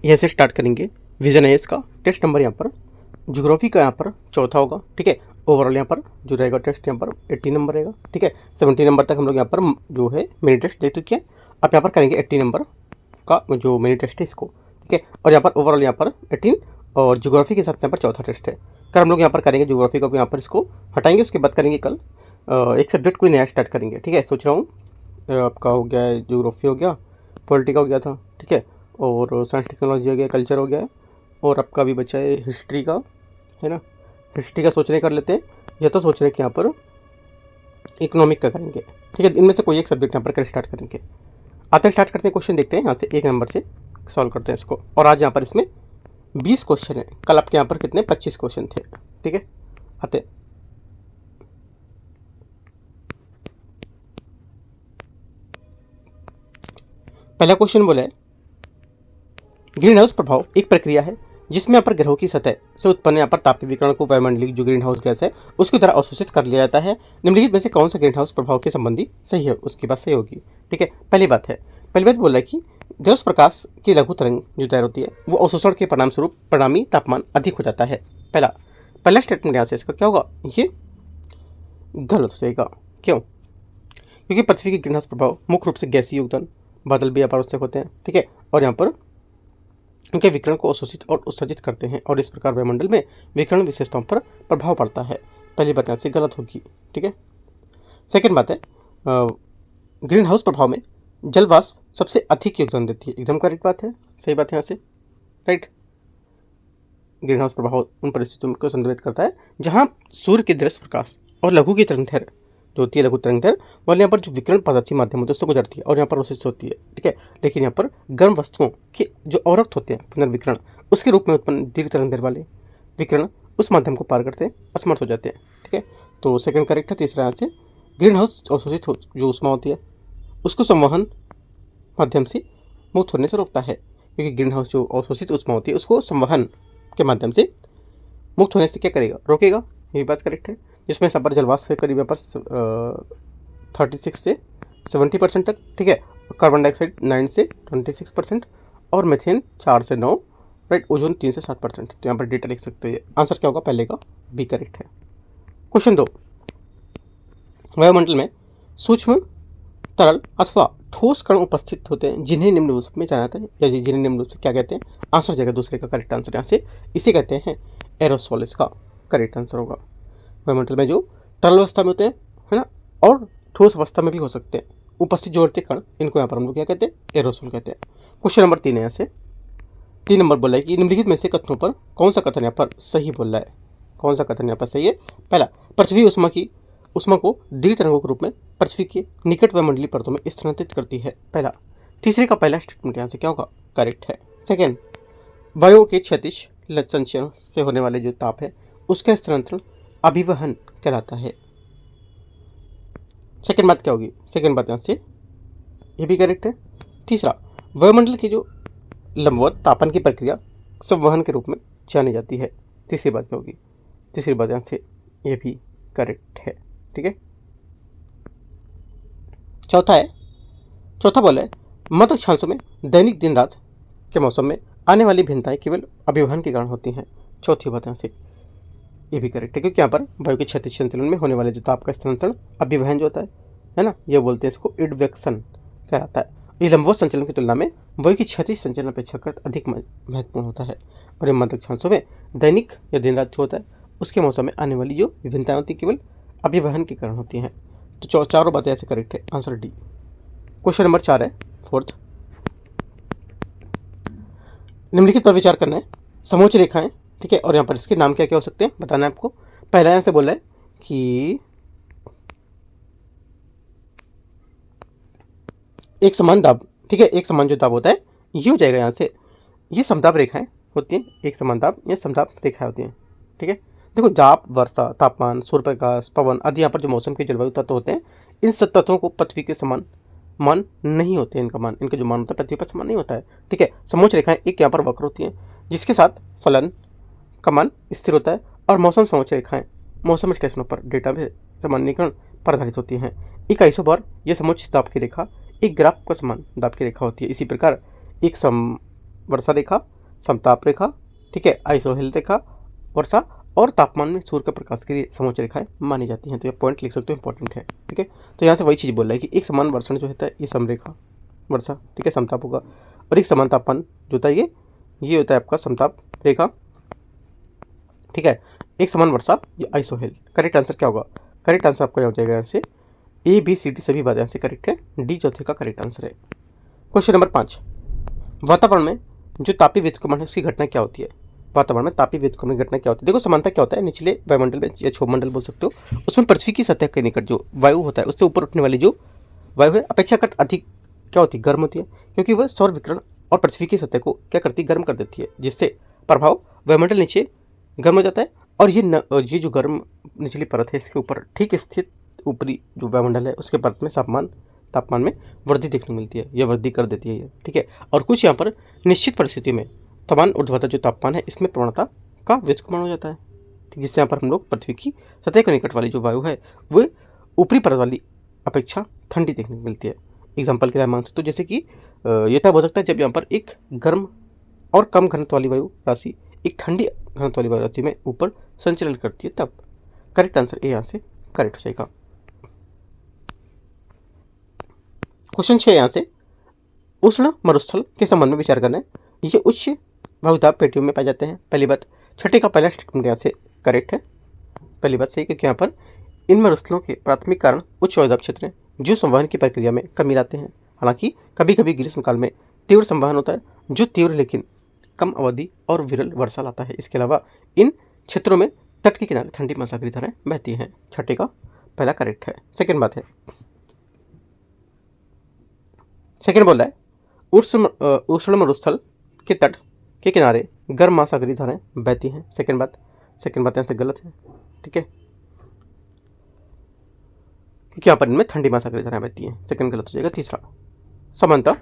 यहाँ से स्टार्ट करेंगे। विजन है इसका टेस्ट नंबर यहाँ पर, ज्योग्राफी का यहाँ पर चौथा होगा, ठीक है। ओवरऑल यहाँ पर जो रहेगा टेस्ट यहाँ पर 80 नंबर रहेगा, ठीक है। 70 नंबर तक हम लोग यहाँ पर जो है मिनी टेस्ट देख चुके हैं। अब यहाँ पर करेंगे 80 नंबर का जो मिनी टेस्ट है इसको, ठीक है। और यहाँ पर ओवरऑल यहाँ पर 18 और ज्योग्राफी के हिसाब से यहाँ पर चौथा टेस्ट है। कल हम लोग यहाँ पर करेंगे ज्योग्राफी का, यहाँ पर इसको हटाएंगे, उसके बाद करेंगे कल एक सब्जेक्ट कोई नया स्टार्ट करेंगे, ठीक है। सोच रहा हूँ आपका हो गया है ज्योग्राफी हो गया, पॉलिटिका हो गया था, ठीक है, और साइंस टेक्नोलॉजी हो गया, कल्चर हो गया है, और आपका भी बचा है हिस्ट्री का, है ना। हिस्ट्री का सोचने कर लेते हैं, या तो सोच रहे हैं कि यहाँ पर इकोनॉमिक का करेंगे, ठीक है। इनमें से कोई एक सब्जेक्ट यहाँ पर कर स्टार्ट करेंगे। आते स्टार्ट करते हैं, क्वेश्चन देखते हैं यहाँ से 1 नंबर से सॉल्व करते हैं इसको। और आज यहाँ पर इसमें 20 क्वेश्चन है, कल आपके यहाँ पर कितने 25 क्वेश्चन थे, ठीक है। आते पहला क्वेश्चन बोला है, ग्रीन हाउस प्रभाव एक प्रक्रिया है जिसमें यहाँ पर ग्रहों की सतह से उत्पन्न यहाँ पर तापीय विकिरण को वायुमंडलीय जो ग्रीन हाउस गैस है उसकी तरह अवशोषित कर लिया जाता है। निम्नलिखित में से कौन सा ग्रीन हाउस प्रभाव के संबंधी सही है, उसकी बात सही होगी, ठीक है। पहली बात बोल रहा है कि जब प्रकाश की लघु तरंग जो तैयार होती है वो अवशोषण के परिणाम स्वरूप परिणामी तापमान अधिक हो जाता है। पहला स्टेटमेंट यहाँ से इसका क्या होगा, ये गलत हो जाएगा। क्यों? क्योंकि पृथ्वी के ग्रीन हाउस प्रभाव मुख्य रूप से गैसीय योगदान, बादल भी अपारदर्शक होते हैं, ठीक है, और यहाँ पर उनके विकिरण को अवशोषित और उत्सर्जित करते हैं, और इस प्रकार वायुमंडल में विकिरण विशेषताओं पर प्रभाव पड़ता है। पहली बात यहाँ से गलत होगी, ठीक है। सेकेंड बात है, ग्रीन हाउस प्रभाव में जल वाष्प सबसे अधिक योगदान देती है, एकदम करेक्ट बात है, सही बात है यहाँ से, राइट। ग्रीन हाउस प्रभाव उन परिस्थितियों को संदर्भित करता है जहाँ सूर्य के दृश्य प्रकाश और लघु की तरंगदैर्घ्य जो होती है, लघु तरंगदैर्घ्य वाले यहाँ पर जो विकिरण पारदर्शी माध्यम होते हैं उससे गुजरती है और यहाँ पर अवशोषित होती है, ठीक है। लेकिन यहाँ पर गर्म वस्तुओं के जो अवरक्त होते हैं पुनर्विकिरण उसके रूप में उत्पन्न दीर्घ तरंगदैर्घ्य वाले विकिरण उस माध्यम को पार करते असमर्थ हो जाते हैं, ठीक है। तो सेकंड करेक्ट है। तीसरा यहाँ से ग्रीन हाउस अवशोषित जो ऊष्मा होती है उसको संवहन माध्यम से मुक्त होने से रोकता है, क्योंकि ग्रीन हाउस जो अवशोषित ऊष्मा होती है उसको संवहन के माध्यम से मुक्त होने से क्या करेगा, रोकेगा, ये बात करेक्ट है। जिसमें सब पर जलवाष्प है करीब यहाँ पर 36 से 70% तक, ठीक है। कार्बन डाइऑक्साइड 9 से 26% और मीथेन 4 से 9, राइट। ओजोन 3 से 7%। तो यहाँ पर डेटा लिख सकते हो। आंसर क्या होगा, पहले का बी करेक्ट है। क्वेश्चन 2, वायुमंडल में सूक्ष्म तरल अथवा ठोस कण उपस्थित होते हैं जिन्हें निम्न रूप में जाना जाता है, या जिन्हें निम्न रूप से क्या कहते हैं। आंसर जाएगा दूसरे का करेक्ट आंसर यहाँ से, इसे कहते हैं एरोसोल, इसका करेक्ट आंसर होगा। वायुमंडल में जो तरल अवस्था में होते हैं, है ना, और ठोस अवस्था में भी हो सकते हैं उपस्थित जो होते कण, इनको यहाँ पर हम लोग क्या कहते हैं, एरोसोल कहते हैं। क्वेश्चन नंबर 3 है, यहाँ से 3 नंबर बोला है कि निम्नलिखित में से कथनों पर कौन सा कथन यहाँ पर सही बोल रहा है, कौन सा कथन यहाँ पर सही है। पहला, पृथ्वी उष्मा को दीर्घ तरंगों के रूप में पृथ्वी के निकट वायुमंडलीय परतों में स्थानांतरित करती है, पहला। तीसरे का पहला स्टेटमेंट यहाँ से क्या होगा, करेक्ट है। सेकेंड, वायु के क्षैतिज संचरण से होने वाले जो ताप है उसका स्थानांतरण अभिवहन कहलाता है। सेकेंड बात क्या होगी, सेकेंड बात यहाँ से ये भी करेक्ट है। तीसरा, वायुमंडल की जो लंबवत तापन की प्रक्रिया संवहन के रूप में जानी जाती है। तीसरी बात क्या होगी, तीसरी बात यहाँ से ये भी करेक्ट है, ठीक है। चौथा बोला है, मध्य अक्षांशों में दैनिक दिन रात के मौसम में आने वाली भिन्नताएं केवल अभिवहन के कारण होती हैं। चौथी बात यहाँ से ये भी करेक्ट है, क्योंकि यहाँ पर वायु के क्षैतिज संचलन में होने वाले जो ताप का स्थानांतरण अभिवहन जो होता है ना, ये बोलते हैं इसको एडवेक्शन कहलाता है। ये लंबवत संचलन की तुलना में वायु की क्षैतिज संचलन अपेक्षाकृत अधिक महत्वपूर्ण होता है, और ये मध्य अक्षांशों में दैनिक या दिन रात जो होता है उसके मौसम में आने वाली जो विभिन्नताएं होती है केवल अभिवहन के कारण होती हैं। तो चारों बातें ऐसे करेक्ट है, आंसर डी। क्वेश्चन नंबर 4 है, फोर्थ, निम्नलिखित पर विचार करना है, समोच्च रेखाएं, ठीक है, और यहाँ पर इसके नाम क्या क्या हो सकते हैं बताना है आपको। पहला यहाँ से बोला है कि एक समान दाब, ठीक है, एक समान जो दाब होता है ये हो जाएगा यहाँ से, ये समदाब रेखाएं होती हैं, एक समान दाब या समदाब रेखाएं होती हैं, ठीक है। देखो, दाब, वर्षा, तापमान, सूर्य प्रकाश, पवन आदि यहाँ पर जो मौसम के जलवायु तत्व होते हैं, इन सब तत्वों को पृथ्वी के समान मान नहीं होते, इनका जो मान होता है पृथ्वी पर समान नहीं होता है, ठीक है। समोच्च रेखाएं एक यहाँ पर वक्र होती हैं जिसके साथ फलन का मान स्थिर होता है, और मौसम समोच्च रेखाएं मौसम स्टेशनों पर डेटा में सामान्यीकरण पर आधारित होती हैं। एक आइसोबार यह समोच्च दाब की रेखा एक ग्राफ का समान दाब की रेखा होती है। इसी प्रकार एक वर्षा रेखा समताप रेखा, ठीक है, आइसोहेल रेखा, वर्षा और तापमान में सूर्य के प्रकाश के लिए समोच्च रेखाएं मानी जाती हैं। तो ये पॉइंट लिख सकते हो, इंपॉर्टेंट है, ठीक है। तो यहाँ से वही चीज़ बोल रहा है कि एक समान वर्षण जो होता है ये समरेखा वर्षा, ठीक है, समताप होगा, और एक समान तापमान जो होता है ये होता है आपका समताप रेखा, ठीक है। एक समान वर्षा ये आइसोहेल। करेक्ट आंसर क्या होगा? करेक्ट आंसर आपका हो जाएगा यहाँ से ए बी सी डी सभी बात यहाँ से करेक्ट है, डी चौथे का करेक्ट आंसर है। क्वेश्चन नंबर 5, वातावरण में जो तापीय व्युत्क्रमण है उसकी घटना क्या होती है? वातावरण में तापीय व्युत्क्रमण की घटना क्या होती है? देखो समानता क्या होता है, निचले वायुमंडल में या क्षोभमंडल बोल सकते हो, उसमें पृथ्वी की सतह के निकट जो वायु होता है उससे ऊपर उठने वाली जो वायु है अपेक्षाकृत अधिक क्या होती है? गर्म होती है, क्योंकि वह सौर विकिरण और पृथ्वी की सतह को क्या करती है? गर्म कर देती है, जिससे प्रभाव वायुमंडल नीचे गर्म हो जाता है, और ये जो गर्म निचली परत है इसके ऊपर ठीक स्थित ऊपरी जो वायुमंडल है उसके परत में तापमान में वृद्धि देखने को मिलती है, यह वृद्धि कर देती है ये, ठीक है। और कुछ यहाँ पर निश्चित परिस्थितियों में तापमान ऊर्ध्वाधर जो तापमान है इसमें प्रवणता का व्युत्क्रमण हो जाता है, जिससे यहाँ पर हम लोग पृथ्वी की सतह के निकट वाली जो वायु है वो ऊपरी परत वाली अपेक्षा ठंडी देखने को मिलती है। एग्जाम्पल के लिए मान सकते हो, जैसे कि यह तब हो सकता है जब यहाँ पर एक गर्म और कम घनत्व वाली वायु राशि एक ठंडी घनत्व वाली वायु राशि में ऊपर संचलन करती है, तब। करेक्ट आंसर ए यहाँ से करेक्ट हो जाएगा। क्वेश्चन 6 यहाँ से उष्ण मरुस्थल के संबंध में विचार करना है। ये उच्च वायुदाब पेटियों में पाए जाते हैं। पहली बात, छठे का पहला स्टेटमेंट यहाँ से करेक्ट है, पहली बात सही, क्योंकि यहाँ पर इन मरुस्थलों के प्राथमिक कारण उच्च वायुदाब क्षेत्र हैं जो संवहन की प्रक्रिया में कमी लाते हैं। हालांकि कभी कभी ग्रीष्मकाल में तीव्र संवहन होता है जो तीव्र लेकिन कम अवधि और विरल वर्षा लाता है। इसके अलावा इन क्षेत्रों में तट के किनारे ठंडी महासागरीय धाराएं बहती हैं। छठे का पहला करेक्ट है। सेकेंड बात है, सेकेंड बोल रहा है उष्ण मरुस्थल के तट के किनारे गर्म महासागरीय धाराएं बहती हैं। सेकेंड बात यहाँ से गलत है, ठीक है, क्योंकि यहाँ पर इनमें ठंडी महासागरीय धाराएं बहती हैं। सेकेंड गलत हो जाएगा। तीसरा समानता,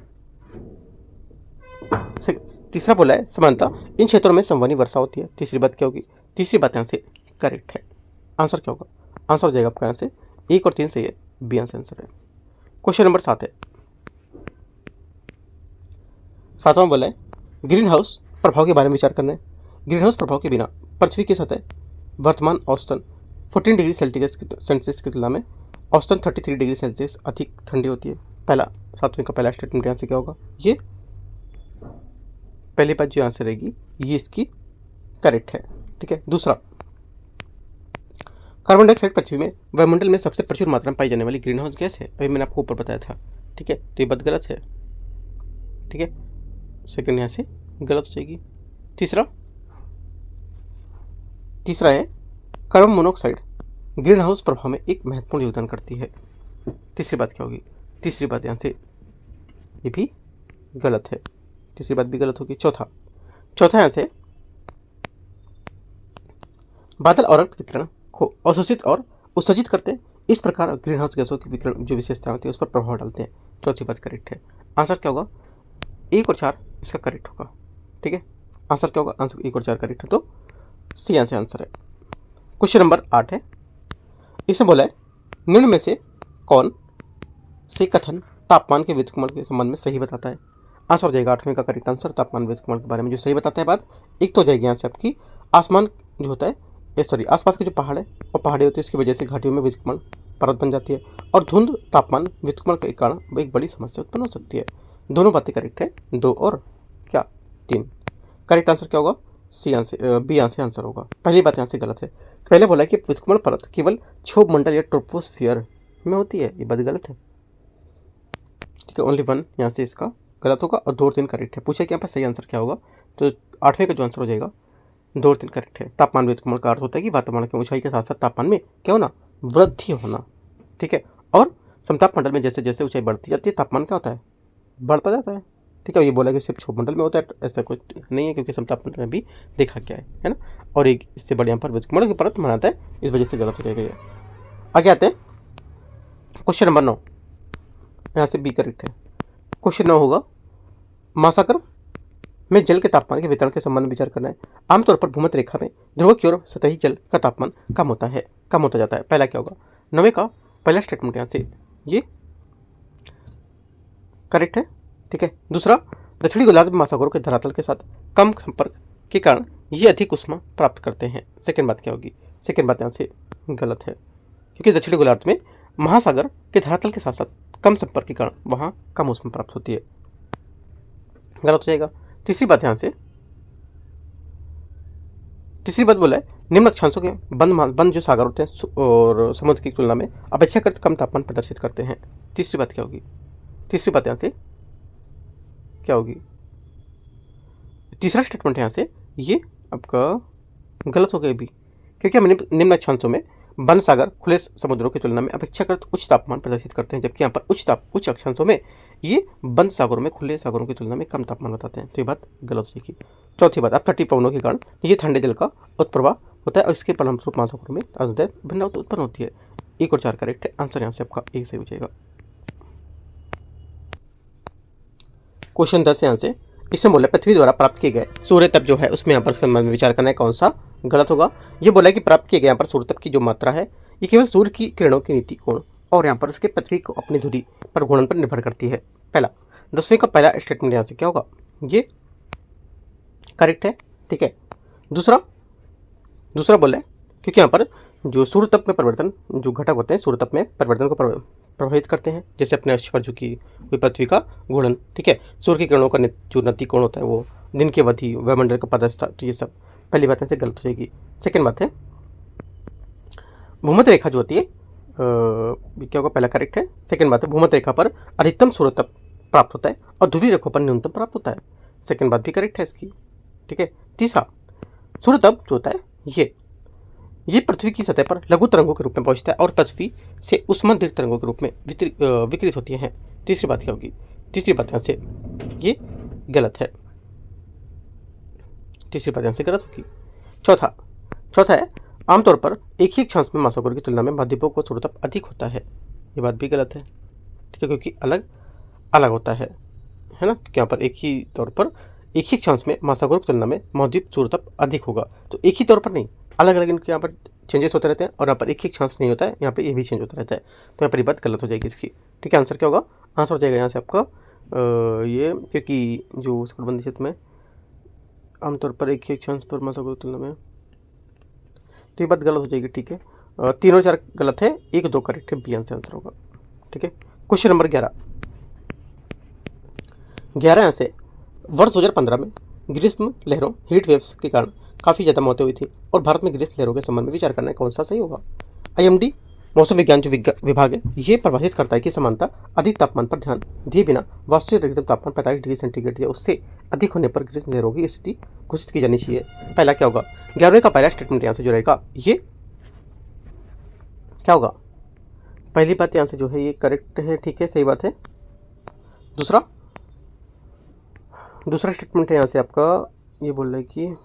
तीसरा बोला है समानता इन क्षेत्रों में संवहनी वर्षा होती है। तीसरी बात क्या होगी? तीसरी बात यहाँ से करेक्ट है। आंसर क्या होगा? आंसर हो जाएगा आपका यहाँ से 1 और 3 सही है, बी आंसर है। क्वेश्चन नंबर 7 है, सातवां बोला है ग्रीन हाउस प्रभाव के बारे में विचार करना है। ग्रीन हाउस प्रभाव के बिना पृथ्वी की सतह वर्तमान औसतन 14 डिग्री सेल्सियस की तुलना में औसतन 33 डिग्री सेल्सियस अधिक ठंडी होती है। पहला सातवें का पहला स्टेटमेंट यहाँ से क्या होगा? ये पहली बात जो आंसर रहेगी ये इसकी करेक्ट है, ठीक है। दूसरा, कार्बन डाइऑक्साइड पृथ्वी में वायुमंडल में सबसे प्रचुर मात्रा में पाई जाने वाली ग्रीन हाउस गैस है। अभी मैंने आपको ऊपर बताया था, ठीक है, तो ये बात गलत है, ठीक है। सेकंड यहाँ से गलत हो जाएगी। तीसरा है कार्बन मोनोऑक्साइड ग्रीन हाउस प्रभाव में एक महत्वपूर्ण योगदान करती है। तीसरी बात क्या होगी? तीसरी बात यहाँ से ये भी गलत है, तीसरी बात भी गलत होगी। चौथा यहाँ से बादल और रक्त विकिरण को अवशोषित और उत्सर्जित करते हैं। इस प्रकार ग्रीन हाउस गैसों की विकिरण जो विशेषताएं होती है उस पर प्रभाव डालते हैं। चौथी बात करेक्ट है। आंसर क्या होगा? 1 और 4 इसका करेक्ट होगा, ठीक है। आंसर क्या होगा? आंसर 1 और 4 करेक्ट है, तो सी यहाँ से आंसर है। क्वेश्चन नंबर 8 है, इसमें बोला है निम्न में से कौन से कथन तापमान के व्युत्क्रमण के संबंध में सही बताता है? आंसर हो जाएगा 8वें का करेक्ट आंसर, तापमान व्युत्क्रमण के बारे में जो सही बताता है बात। एक तो हो जाएगी यहाँ से आपकी आसमान जो होता है आसपास के जो पहाड़ है और पहाड़ी होती है इसकी वजह से घाटियों में व्युत्क्रमण परत बन जाती है, और धुंध तापमान व्युत्क्रमण के कारण वो एक बड़ी समस्या उत्पन्न हो सकती है। दोनों बातें करेक्ट है, 2 और क्या 3। करेक्ट आंसर क्या होगा? सी आंसर, बी यहाँ से आंसर होगा। पहली बात यहाँ से गलत है। पहले बोला कि व्युत्क्रमण परत केवल क्षोभ मंडल या ट्रोपोस्फियर में होती है, ये बात गलत है, ठीक है। ओनली 1 यहाँ से इसका गलत होगा और 2 और 3 करेक्ट है। पूछा कि यहाँ पर सही आंसर क्या होगा, तो 8वें का जो आंसर हो जाएगा 2 और 3 करेक्ट है। तापमान व्युत्क्रमण का अर्थ होता है कि वातावरण की ऊंचाई के साथ साथ तापमान में क्या होना? वृद्धि होना, ठीक है। और समताप मंडल में जैसे जैसे ऊंचाई बढ़ती जाती है तापमान क्या होता है? बढ़ता जाता है, ठीक है। ये बोला कि सिर्फ क्षोभ मंडल में होता है, ऐसा कुछ नहीं है, क्योंकि समताप मंडल में भी देखा गया है ना। और एक इससे बड़े यहाँ पर व्युत्क्रमण की परत बनाता है, इस वजह से गलत हो जाएगा ये। आगे आते हैं क्वेश्चन नंबर 9, यहाँ से बी करेक्ट है। क्वेश्चन 9 होगा महासागर में जल के तापमान के वितरण के संबंध में विचार करना है। आमतौर पर भूमध्य रेखा में ध्रुव की ओर सतही जल का तापमान कम होता जाता है। पहला क्या होगा? 9वें का पहला स्टेटमेंट यहाँ से ये करेक्ट है, ठीक है। दूसरा, दक्षिणी गोलार्ध में महासागरों के धरातल के साथ कम संपर्क के कारण ये अधिक ऊष्मा प्राप्त करते हैं। सेकेंड बात क्या होगी? सेकेंड बात यहाँ से गलत है, क्योंकि दक्षिणी गोलार्ध में महासागर के धरातल के साथ साथ कम संपर्क के कारण वहाँ कम ऊष्मा प्राप्त होती है, गलत हो जाएगा। तीसरी बात यहाँ से, तीसरी बात बोला है निम्न अक्षांशों के बंद जो सागर होते हैं और समुद्र की तुलना में अपेक्षाकृत कम तापमान प्रदर्शित करते हैं। तीसरी बात क्या होगी? तीसरी बात यहाँ से क्या होगी? तीसरा स्टेटमेंट यहाँ से ये आपका गलत हो गया भी, क्योंकि हम निम्न अक्षांशों में बंद सागर खुले समुद्रों की तुलना में अपेक्षाकृत उच्च तापमान प्रदर्शित करते हैं, जबकि यहाँ पर उच्च अक्षांशों में ये बंद सागरों में खुले सागरों की तुलना में कम तापमान बताते हैं। तो ये बात गलत हो जाएगी। चौथी बात, अब तटीय पवनों के कारण ये ठंडे जल का उत्प्रवाह होता है और इसके परिणामस्वरूप महासागरों में भिन्नता उत्पन्न होती है। 1 और 4 करेक्ट है आंसर, यहाँ से आपका एक सही हो जाएगा। क्वेश्चन 10 यहाँ से, इसमें बोला पृथ्वी द्वारा प्राप्त किए गए सूर्य तप जो है उसमें यहाँ पर उसके संबंध में विचार करना है, कौन सा गलत होगा। ये बोला है कि प्राप्त किए गए यहाँ पर सूर्य तप की जो मात्रा है ये केवल सूर्य की किरणों की नीति कोण और यहाँ पर इसके पृथ्वी को अपनी धुरी पर घूर्णन पर निर्भर करती है। पहला 10वीं का पहला स्टेटमेंट यहाँ से क्या होगा? ये करेक्ट है, ठीक है। दूसरा बोला है क्योंकि यहाँ पर जो सूर्य तप में परिवर्तन जो घटक होते हैं सूर्य तप में परिवर्तन को प्रभावित करते हैं, जैसे अपने अक्ष पर झुकी हुई पृथ्वी का घूर्णन, ठीक है। सूर्य की किरणों का जो नति कोण होता है वो दिन की अवधि, वायुमंडल का पदार्थ, तो ये सब पहली बात से गलत हो जाएगी। सेकेंड बात है भूमध्य रेखा जो होती है क्या होगा? पहला करेक्ट है। सेकेंड बात है भूमध्य रेखा पर अधिकतम सूर्य तप प्राप्त होता है और ध्रुवीय रेखा पर न्यूनतम प्राप्त होता है। सेकेंड बात भी करेक्ट है इसकी, ठीक है। तीसरा, सूर्य तप जो होता है ये पृथ्वी की सतह पर लघु तरंगों के रूप में पहुंचता है और पृथ्वी से उष्मांतरित तरंगों के रूप में विकिरित होती हैं। तीसरी बात क्या होगी? तीसरी बात यहाँ से ये गलत है, तीसरी बात यहाँ से गलत होगी। चौथा है आमतौर पर एक ही अक्षांश में महासागरों की तुलना में महाद्वीपों को सूर्य तप अधिक होता है। ये बात भी गलत है, ठीक है, क्योंकि अलग अलग होता है ना, क्योंकि यहाँ पर एक ही तौर पर एक ही अक्षांश में महासागरों की तुलना में महाद्वीप सूर्य तप अधिक होगा। तो एक ही तौर पर नहीं, अलग अलग इनके यहाँ पर चेंजेस होते रहते हैं और यहाँ पर एक ही अक्षांश नहीं होता है, यहाँ पे ये भी चेंज होता रहता है। तो यहाँ पर ये बात गलत हो जाएगी इसकी, ठीक है। आंसर क्या होगा? आंसर हो जाएगा यहाँ से आपका ये, क्योंकि जो उसकटबंधी क्षेत्र में आमतौर पर एक ही अक्षांश पर महासागरों की तुलना में, तो ये बात गलत हो जाएगी, ठीक है। 3 और 4 गलत है, 1 2 करेक्ट है, बी आंसर होगा, ठीक है। क्वेश्चन नंबर 11 यहाँ से, वर्ष 2015 में ग्रीष्म लहरों हीट वेव्स के कारण काफ़ी ज़्यादा मौतें हुई थी और भारत में ग्रीष्म लहरों के संबंध में विचार करना है, कौन सा सही होगा? IMD मौसम विज्ञान जो विभाग है ये परिभाषित करता है कि समानता अधिक तापमान पर ध्यान दिए बिना वास्तविक अधिकतम तापमान 45 डिग्री सेंटीग्रेड या उससे अधिक होने पर ग्रीष्म लहरों की स्थिति घोषित की जानी चाहिए। पहला क्या होगा? 11वें का पहला स्टेटमेंट यहाँ से जो रहेगा ये क्या होगा? पहली बात यहाँ से जो है ये करेक्ट है, ठीक है, सही बात है। दूसरा स्टेटमेंट है यहाँ से आपका ये बोल रहा है कि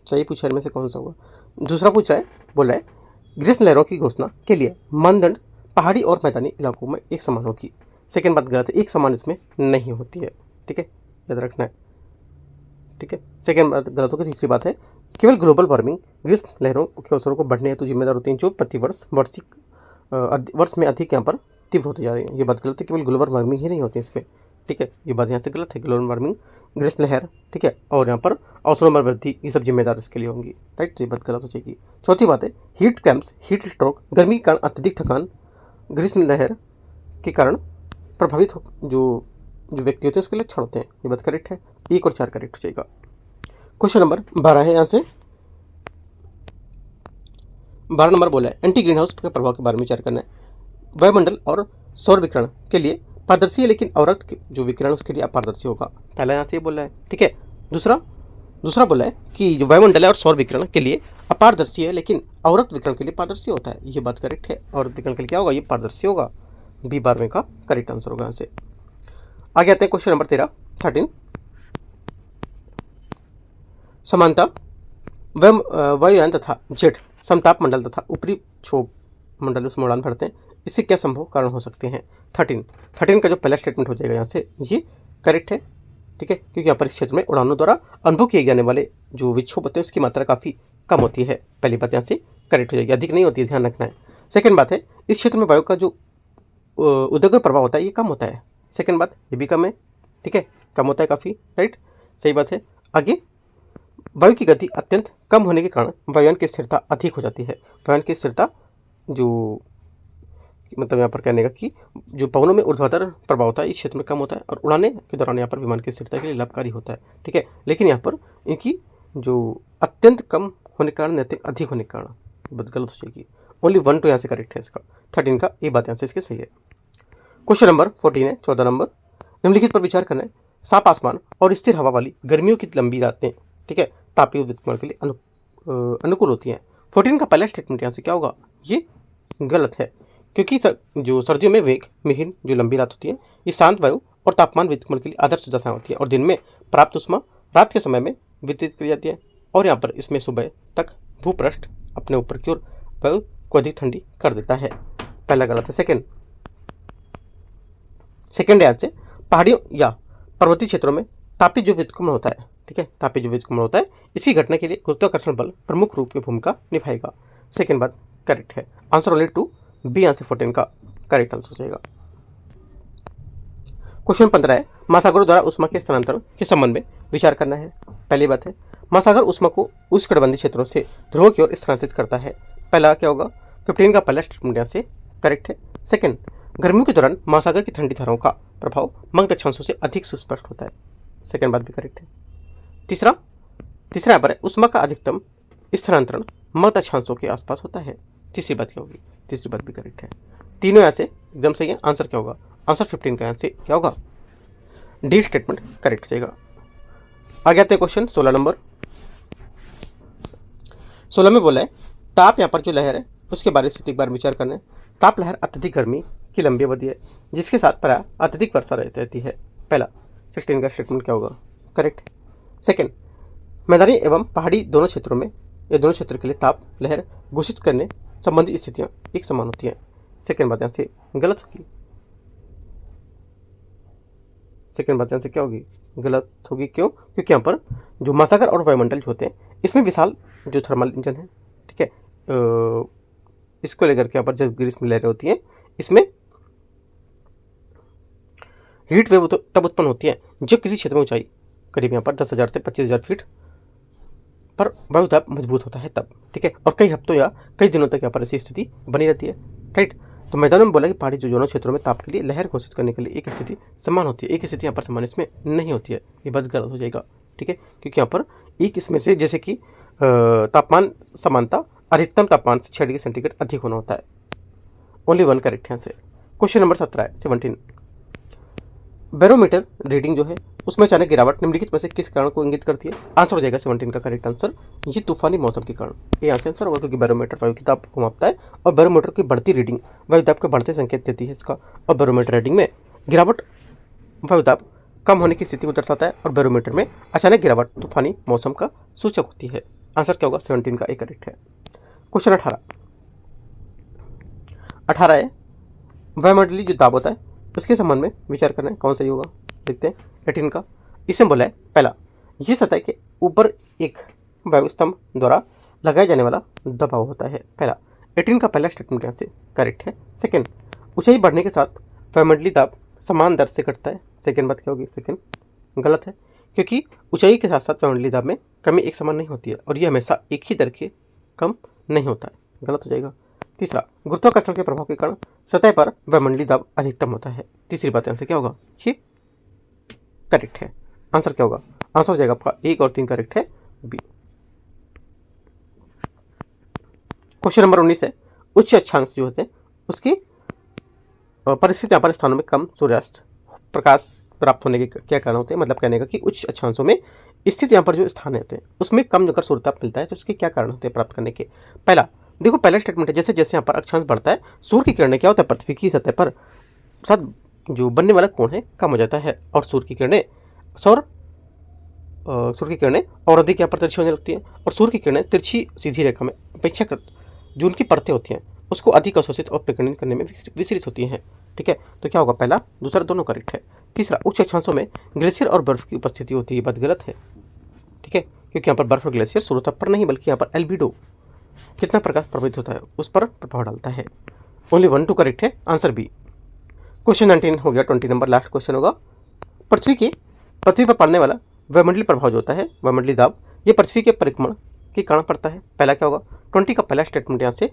सही पूछा है, में से कौन सा होगा? दूसरा पूछा है, बोल रहा है ग्रीष्म लहरों की घोषणा के लिए मानदंड पहाड़ी और मैदानी इलाकों में एक समान होगी। सेकेंड बात गलत है, एक समान इसमें नहीं होती है, ठीक है, याद रखना है, ठीक है। सेकेंड बात गलत होगी। तीसरी बात है केवल ग्लोबल वार्मिंग ग्रीष्म लहरों के अवसरों को बढ़ने हेतु जिम्मेदार होती हैं जो प्रतिवर्ष वर्ष में अधिक यहाँ पर तीव्र होती जा रही है। ये बात गलत है, केवल ग्लोबल वार्मिंग ही नहीं होती है इसमें, ठीक है, ये बात यहाँ से गलत है। ग्लोबल वार्मिंग, ग्रीष्म लहर, ठीक है, और यहाँ पर अवसरों में वृद्धि, ये सब जिम्मेदार इसके लिए होंगी, राइट, तो ये बात गलत हो जाएगी। चौथी बात है हीट क्रैम्प्स, हीट स्ट्रोक, गर्मी के कारण अत्यधिक थकान ग्रीष्म लहर के कारण प्रभावित जो व्यक्ति होते हैं उसके लक्षण होते हैं। ये बात करेक्ट है, 1 और 4 करेक्ट हो जाएगा। क्वेश्चन नंबर 12 है यहाँ से, 12 नंबर बोला है एंटी ग्रीन हाउस के प्रभाव के बारे में विचार करना है। वायुमंडल और सौर विकिरण के लिए पारदर्शी है लेकिन अवरक्त जो विकिरण उसके लिए अपारदर्शी होगा। पहला यहाँ से ये बोला है, ठीक है। दूसरा बोला है कि जो वायुमंडल है और सौर विकिरण के लिए अपारदर्शी है लेकिन अवरक्त विकिरण के लिए पारदर्शी होता है। ये बात करेक्ट है, और विकिरण के लिए क्या होगा? ये पारदर्शी होगा, बी 12वें का करेक्ट आंसर होगा यहाँ से। आगे आते हैं क्वेश्चन नंबर 13 समानता वायुयान तथा जेट समताप मंडल तथा ऊपरी क्षोभ मंडल उसमें उड़ान भरते हैं, इससे क्या संभव कारण हो सकते हैं? 13 का जो पहला स्टेटमेंट हो जाएगा यहाँ से ये करेक्ट है, ठीक है, क्योंकि यहाँ पर इस क्षेत्र में उड़ानों द्वारा अनुभव किए जाने वाले जो विक्षोभ होते हैं उसकी मात्रा काफ़ी कम होती है। पहली बात यहाँ से करेक्ट हो जाएगी, अधिक नहीं होती है, ध्यान रखना है। सेकेंड बात है इस क्षेत्र में वायु का जो उदग्र प्रभाव होता है ये कम होता है, सेकंड बात, ये भी कम है, ठीक है, कम होता है काफ़ी, राइट, सही बात है। आगे, वायु की गति अत्यंत कम होने के कारण वायुयान की स्थिरता अधिक हो जाती है। वायुयान की स्थिरता जो मतलब यहाँ पर कहने का कि जो पवनों में ऊर्ध्वाधर प्रभाव होता है इस क्षेत्र में कम होता है और उड़ाने के दौरान यहाँ पर विमान की स्थिरता के लिए लाभकारी होता है, ठीक है। लेकिन यहाँ पर इनकी जो अत्यंत कम होने के कारण नैतिक अधिक होने के कारण बात गलत हो जाएगी। ओनली 1 तो यहाँ से करेक्ट है इसका, 13 का ये बात यहाँ से इसकी सही है। क्वेश्चन नंबर 14 है, 14 नंबर, निम्नलिखित पर विचार करना है। साफ आसमान और स्थिर हवा वाली गर्मियों की लंबी रातें, ठीक है, तापीय विद्युत के लिए अनुकूल होती हैं। 14 का पहला स्टेटमेंट यहाँ से क्या होगा, ये गलत है, क्योंकि जो सर्दियों में वेग विहीन जो लंबी रात होती है ये शांत वायु और तापमान विद्युत के लिए आदर्श दशाएं होती है और दिन में प्राप्त उष्मा रात के समय में वितरित की जाती है और यहाँ पर इसमें सुबह तक भूपृष्ठ अपने ऊपर की ओर वायु को अधिक ठंडी कर देता है। पहला गलत है। सेकेंड यहाँ से पहाड़ियों या पर्वतीय क्षेत्रों में तापीय जो विद्युत होता है, ठीक है, तापीय जो विद्युत होता है इसी घटना के लिए गुरुत्वाकर्षण बल प्रमुख रूप की भूमिका निभाएगा। सेकेंड बात करेक्ट है, आंसर ओनली 2 बी यहाँ से 14 का करेक्ट आंसर हो जाएगा। क्वेश्चन 15 है, महासागरों द्वारा उष्मा के स्थानांतरण के संबंध में विचार करना है। पहली बात है, महासागर उष्मा को उष्णकटिबंधीय क्षेत्रों से ध्रुवों की ओर स्थानांतरित करता है। पहला क्या होगा, 15 का पहला स्टेटमेंट यहाँ से करेक्ट है। सेकंड, गर्मियों के दौरान महासागर की ठंडी धाराओं का प्रभाव मध्य अक्षांशों से अधिक सुस्पष्ट होता है। सेकंड बात भी करेक्ट है। तीसरा यहाँ पर है, उष्मा का अधिकतम स्थानांतरण मध्य अक्षांशों के आसपास होता है। तीसरी बात क्या होगी, तीसरी बात भी करेक्ट है। तीनों यहाँ से एकदम सही है। आंसर क्या होगा, आंसर 15 का यहाँ से क्या होगा, डी स्टेटमेंट करेक्ट हो जाएगा। आगे आते हैं क्वेश्चन 16 नंबर। 16 में बोला है, ताप यहाँ पर जो लहर है उसके बारे में एक बार विचार करना है। ताप लहर अत्यधिक गर्मी की लंबी अवधि है जिसके साथ प्राय अत्यधिक वर्षा रहती है। पहला 16 का स्टेटमेंट क्या होगा, करेक्ट। सेकेंड, मैदानी एवं पहाड़ी दोनों क्षेत्रों में या दोनों क्षेत्रों के लिए ताप लहर घोषित करने संबंधी स्थितियां एक समान होती हैं। सेकेंड बात यहाँ से गलत होगी। सेकेंड बात यहाँ से क्या होगी, गलत होगी। क्यों, क्योंकि यहाँ पर जो महासागर और वायुमंडल जो होते हैं इसमें विशाल जो थर्मल इंजन है, ठीक है, इसको लेकर के यहाँ पर जब ग्रीष्म लहरें होती हैं इसमें हीट वेव तब उत्पन्न होती है जब किसी क्षेत्र में ऊंचाई करीब यहाँ पर 10,000 से 25,000 फीट पर वायुदाब मजबूत होता है तब, ठीक है, और कई हफ्तों या कई दिनों तक यहाँ पर ऐसी स्थिति बनी रहती है, राइट। तो मैदानों में बोला कि पहाड़ी जो दोनों क्षेत्रों में ताप के लिए लहर घोषित करने के लिए एक स्थिति समान होती है, एक स्थिति यहाँ पर समान इसमें नहीं होती है, ये बात गलत हो जाएगा, ठीक है, क्योंकि यहाँ पर एक इसमें से जैसे कि तापमान समानता अधिकतम तापमान से 6 डिग्री सेंटीग्रेड अधिक होना होता है। ओनली 1 करेक्ट है। क्वेश्चन नंबर 17 बैरोमीटर रीडिंग जो है उसमें अचानक गिरावट निम्नलिखित में से किस कारण को इंगित करती है। आंसर हो जाएगा 17 का करेक्ट आंसर, ये तूफानी मौसम के कारण ये आंसर होगा, क्योंकि बैरोमीटर वायु की दाब को मापता है और बैरोमीटर की बढ़ती रीडिंग वायु दाब के बढ़ते संकेत देती है इसका, और बैरोमीटर रीडिंग में गिरावट वायु दाब कम होने की स्थिति को दर्शाता है और बैरोमीटर में अचानक गिरावट तूफानी मौसम का सूचक होती है। आंसर क्या होगा, 17 का एक करेक्ट है। क्वेश्चन 18 है, वायुमंडलीय जो दाब होता है उसके संबंध में विचार करना है, कौन सही होगा देखते हैं। 18 का इसमें बोला है, पहला, ये सतह के ऊपर एक वायु स्तंभ द्वारा लगाया जाने वाला दबाव होता है। पहला 18 का पहला स्टेटमेंट यहाँ से करेक्ट है। सेकंड, ऊंचाई बढ़ने के साथ वायुमंडलीय दाब समान दर से घटता है। सेकंड बात क्या होगी, सेकंड गलत है, क्योंकि ऊंचाई के साथ साथ वायुमंडलीय दाब में कमी एक समान नहीं होती है और ये हमेशा एक ही दर के कम नहीं होता है, गलत हो जाएगा। तीसरा, गुरुत्वाकर्षण के प्रभाव के कारण सतह पर वायुमंडलीय दाब अधिकतम होता है। तीसरी बात यहाँ से क्या होगा, ये करेक्ट है। आंसर क्या होगा, आंसर हो जाएगा आपका 1 और 3 करेक्ट है, बी। क्वेश्चन नंबर 19 है, उच्च अक्षांश जो होते हैं उसकी परिस्थिति यहाँ पर स्थानों में कम सूर्यास्त प्रकाश प्राप्त होने के क्या कारण होते हैं। मतलब कहने का कि उच्च अक्षांशों में स्थित यहाँ पर जो स्थान होते हैं उसमें कम अगर सूर्यताप मिलता है तो उसके क्या कारण होते हैं प्राप्त करने के। पहला देखो, पहला स्टेटमेंट है, जैसे जैसे यहाँ पर अक्षांश बढ़ता है सूर्य की किरणें क्या होता है पृथ्वी की सतह पर साथ जो बनने वाला कोण है कम हो जाता है और सूर्य की किरणें और अधिक यहाँ पर तिरछी होने लगती हैं और सूर्य की किरणें तिरछी सीधी रेखा में अपेक्षाकृत जो उनकी परतें होती हैं उसको अधिक अवशोषित और प्रकीर्णन करने में विस्तृत होती हैं, ठीक है। तो क्या होगा, पहला दूसरा दोनों करेक्ट है। तीसरा, उच्च अक्षांशों में ग्लेशियर और बर्फ की उपस्थिति होती है, ये बात गलत है, ठीक है, क्योंकि यहाँ पर बर्फ और ग्लेशियर सूर्यताप पर नहीं बल्कि यहाँ पर एल्बिडो कितना प्रकाश प्रभावित होता है उस पर प्रभाव डालता है। ओनली 1 2 करेक्ट है, आंसर बी। क्वेश्चन 19 हो गया, 20 नंबर लास्ट क्वेश्चन होगा। पृथ्वी पर पड़ने वाला वायुमंडलीय प्रभाव जो होता है, वायुमंडलीय दाब, ये पृथ्वी के परिक्रमण के कारण पड़ता है। पहला क्या होगा? 20 का पहला स्टेटमेंट यहाँ से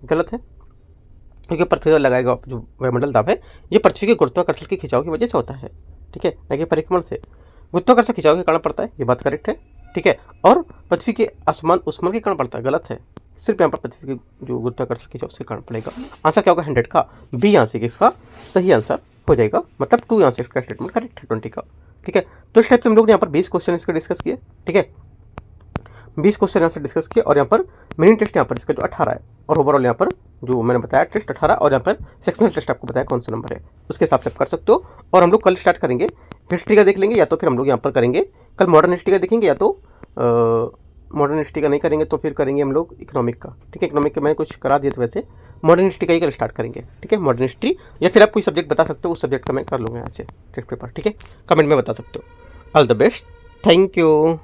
गलत है, क्योंकि पृथ्वी पर लगाएगा जो वायुमंडल दाब है ये पृथ्वी के गुरुत्वाकर्षण के खिंचाव की वजह से होता है, ठीक है, न कि परिक्रमण से। गुरुत्वाकर्षण खिंचाव के कारण पड़ता है, ये बात करेक्ट है, ठीक है। और पृथ्वी के आसमान उष्मन के कारण पड़ता है, गलत है। सिर्फ यहाँ पर पृथ्वी की जो गुरुत्वाकर्षण खिंचाव उसके कारण पड़ेगा। आंसर क्या होगा? 100 का बी यहाँ से इसका सही आंसर हो जाएगा, मतलब 2 यहाँ से इसका स्टेटमेंट करेक्ट है 20 का, ठीक है। तो इस टाइप से हम लोग ने यहाँ पर 20 क्वेश्चन इसके डिस्कस किए, ठीक है। 20 क्वेश्चन यहाँ से डिस्कस किए, और यहाँ पर मिनी टेस्ट यहाँ पर इसका जो 18 है, और ओवरऑल यहाँ पर जो मैंने बताया टेस्ट 18, और यहाँ पर सेक्शनल टेस्ट आपको बताया कौन सा नंबर है, उसके हिसाब से आप कर सकते हो। और हम लोग कल स्टार्ट करेंगे हिस्ट्री का देख लेंगे, या तो फिर हम लोग यहाँ पर करेंगे कल मॉडर्न हिस्ट्री का देखेंगे, या तो मॉडर्न हिस्ट्री का नहीं करेंगे तो फिर करेंगे हम लोग इकोनॉमिक का, ठीक है। इकोनॉमिक का मैंने कुछ करा दिया था वैसे, मॉडर्न हिस्ट्री का ही कल स्टार्ट करेंगे, ठीक है। मॉडर्न हिस्ट्री, या फिर आप कोई सब्जेक्ट बता सकते हो, उस सब्जेक्ट का मैं कर लूँगा यहाँ से टेस्ट पेपर, ठीक है। कमेंट में बता सकते हो। All the best, thank you.